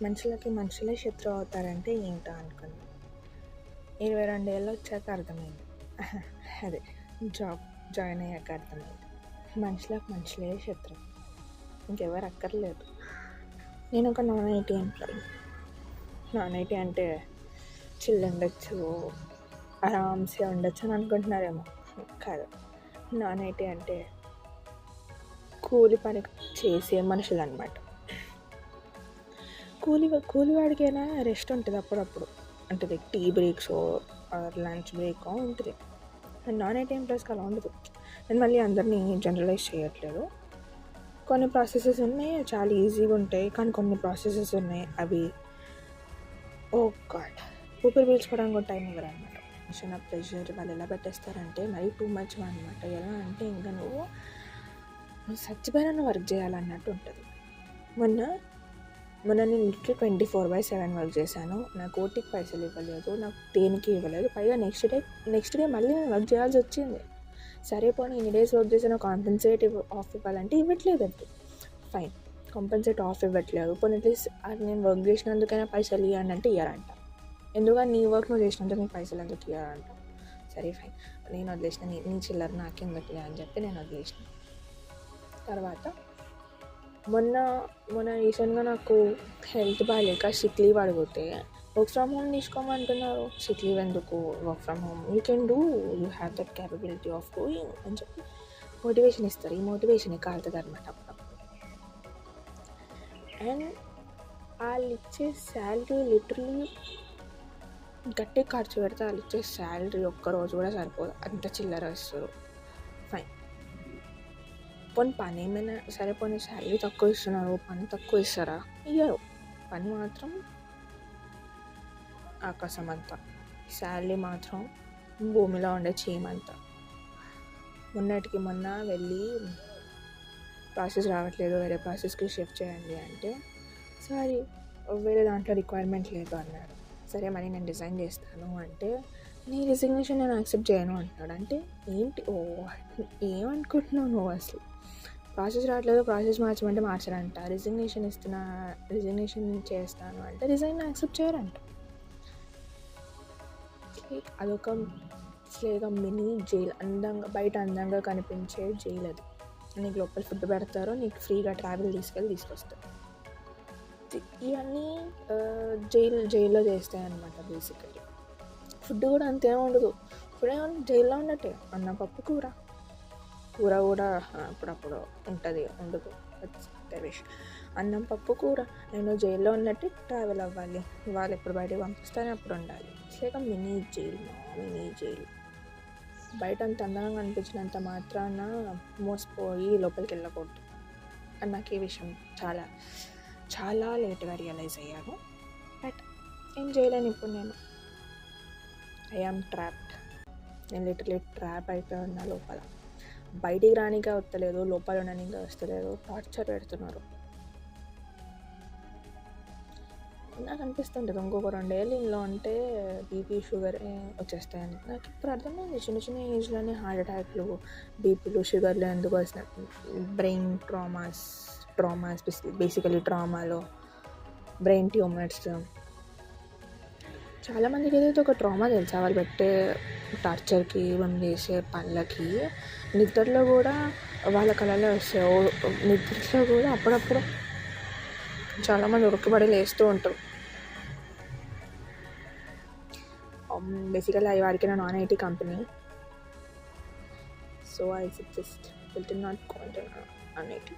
మనుషులకి మనుషులే శత్రువు అవుతారంటే ఏంటో అనుకున్నాను. 22 ఏళ్ళు వచ్చాక అర్థమైంది. అదే జాయిన్ అయ్యాక అర్థమైంది. మనుషులకు మనుషులే శత్రువు, ఇంకెవరు అక్కర్లేదు. నేను ఒక non IT employee. Non IT అంటే చిల్ ఉండొచ్చు, ఆరామ్సే ఉండొచ్చు అని అనుకుంటున్నారేమో. కాదు, నాన్ ఐటీ అంటే కూలి పని చేసే మనుషులు అనమాట. కూలివాడికైనా రెస్ట్ ఉంటుంది అప్పుడప్పుడు, ఉంటుంది. Tea breaks or lunch break ఉంటుంది. అండ్ నాన్ ఐటీ ఎంప్లాయీస్కి అలా ఉండదు. నేను మళ్ళీ అందరినీ జనరలైజ్ చేయట్లేదు. కొన్ని ప్రాసెసెస్ ఉన్నాయి చాలా ఈజీగా ఉంటాయి, కానీ కొన్ని ప్రాసెసెస్ ఉన్నాయి అవి గాడ్ ఊపిరి పీల్చుకోవడానికి కూడా టైం ఇవ్వరు అనమాట. చిన్న ప్రెషర్ వాళ్ళు ఎలా పెట్టేస్తారంటే మరీ టూ మచ్ అనమాట. ఎలా అంటే ఇంకా నువ్వు చచ్చిపోయినా వర్క్ చేయాలన్నట్టు ఉంటుంది. మొన్న నేను ఇంట్లో 24/7 వర్క్ చేశాను. నాకు ఓటీకి పైసలు ఇవ్వలేదు, నాకు దేనికి ఇవ్వలేదు. పైగా నెక్స్ట్ డే మళ్ళీ నేను వర్క్ చేయాల్సి వచ్చింది. సరే పోనీ ఇన్ని డేస్ వర్క్ చేసిన కాంపెన్సేటివ్ ఆఫ్ ఇవ్వాలంటే ఇవ్వట్లేదు. అది ఫైన్, కాంపెన్సేట్ ఆఫ్ ఇవ్వట్లేదు. పోనీ అట్లీస్ట్ నేను వర్క్ చేసినందుకైనా పైసలు ఇవ్వండి అంటే ఇవ్వరంట. ఎందుకని నీ వర్క్ నువ్వు చేసినందుకు నీకు పైసలు ఎందుకు ఇవ్వరంట. సరే ఫైన్, నేను వదిలేసిన, నీ చిల్లర నాకెందుకులే అని చెప్పి నేను వదిలేసిన. తర్వాత మొన్న రీసెంట్గా నాకు హెల్త్ బాగాలేక సిక్ లీవ్ అడిగితే వర్క్ ఫ్రమ్ హోమ్ తీసుకోమంటున్నారు. సిక్ లీవ్ ఎందుకు, work from home you can do, you have that capability of doing అని చెప్పి మోటివేషన్ ఇస్తారు. ఈ మోటివేషన్ కాలుతుంది అనమాట అప్పుడప్పుడు. అండ్ వాళ్ళు ఇచ్చే శాలరీ లిటరలీ గట్టి ఖర్చు పెడితే వాళ్ళు ఇచ్చే శాలరీ ఒక్కరోజు కూడా సరిపోదు, అంత చిల్లర ఇస్తారు. ఫైన్, పోనీ పని ఏమైనా సరే, పోనీ శాలరీ తక్కువ ఇస్తున్నారు, పని తక్కువ ఇస్తారా? ఇయ్యరు. పని మాత్రం ఆకాశం అంతా, శాలరీ మాత్రం భూమిలో ఉండే చీమంతా. మొన్నటికి మొన్న వెళ్ళి ప్రాసెస్ రావట్లేదు, వేరే ప్రాసెస్కి షిఫ్ట్ చేయండి అంటే సారీ వేరే దాంట్లో రిక్వైర్మెంట్ లేదు అన్నాడు. సరే మరి నేను రిజైన్ చేస్తాను అంటే నీ రిజిగ్నేషన్ నేను యాక్సెప్ట్ చేయను అంటున్నాడు. అంటే ఏంటి, ఏమనుకుంటున్నావు నువ్వు? అసలు ప్రాసెస్ రావట్లేదు, ప్రాసెస్ మార్చమంటే మార్చరంట. రిజిగ్నేషన్ చేస్తాను అంటే రిజైన్ యాక్సెప్ట్ చేయరంట. అదొక మినీ జైల్, బయట అందంగా కనిపించే జైలు అది. నీకు లోపల ఫుడ్ పెడతారు, నీకు ఫ్రీగా ట్రావెల్ తీసుకొస్తారు. ఇవన్నీ జైల్లో చేస్తాయి అన్నమాట. బేసికలీ ఫుడ్ కూడా అంతేం ఉండదు. ఫుడ్ ఏమన్నా జైల్లో ఉన్నట్టే, అన్నం పప్పు కూర కూడా అప్పుడప్పుడు ఉంటుంది, ఉండదు. అన్నం పప్పు కూర. నేను జైల్లో ఉన్నట్టు ట్రావెల్ అవ్వాలి, వాళ్ళు ఎప్పుడు బయటకు పంపిస్తానే అప్పుడు ఉండాలి. లేక మినీ జైలు. బయట అంత అందంగా కనిపించినంత మాత్రాన మోసపోయి లోపలికి వెళ్ళకూడదు అని నాకు ఈ విషయం చాలా చాలా లేట్గా రియలైజ్ అయ్యాను. బట్ ఏం చేయలేను. ఇప్పుడు నేను ఐఆమ్ ట్రాప్డ్. నేను లిటరలీ ట్రాప్ అయిపోయి ఉన్నా లోపల. బయటికి రానిగా వస్తలేదు, లోపల ఉండడానికి వస్తలేదు, టార్చర్ పెడుతున్నారు. నాకు అనిపిస్తుంటుంది ఇంకొక 2 ఏళ్ళు ఇంట్లో ఉంటే బీపీ షుగర్ వచ్చేస్తాయని. నాకు ఇప్పుడు అర్థమైంది, చిన్న ఏజ్లోనే హార్ట్ అటాక్లు, బీపీలు, షుగర్లు ఎందుకు వస్తున్నాయి. బ్రెయిన్ ట్రామాస్ బేసికలీ ట్రామాలో బ్రెయిన్ ట్యూమర్స్. చాలామందికి ఏదైతే ఒక ట్రామా తెలుసా, వాళ్ళు పెట్టే టార్చర్కి, వాళ్ళు చేసే పనులకి. నిద్రలో కూడా వాళ్ళ కళలో వస్తాయి. నిద్రలో కూడా అప్పుడప్పుడు చాలామంది ఉరకబడి లేస్తూ ఉంటారు. Basically I work in a non-IT company, so I suggest people to not go into non-IT.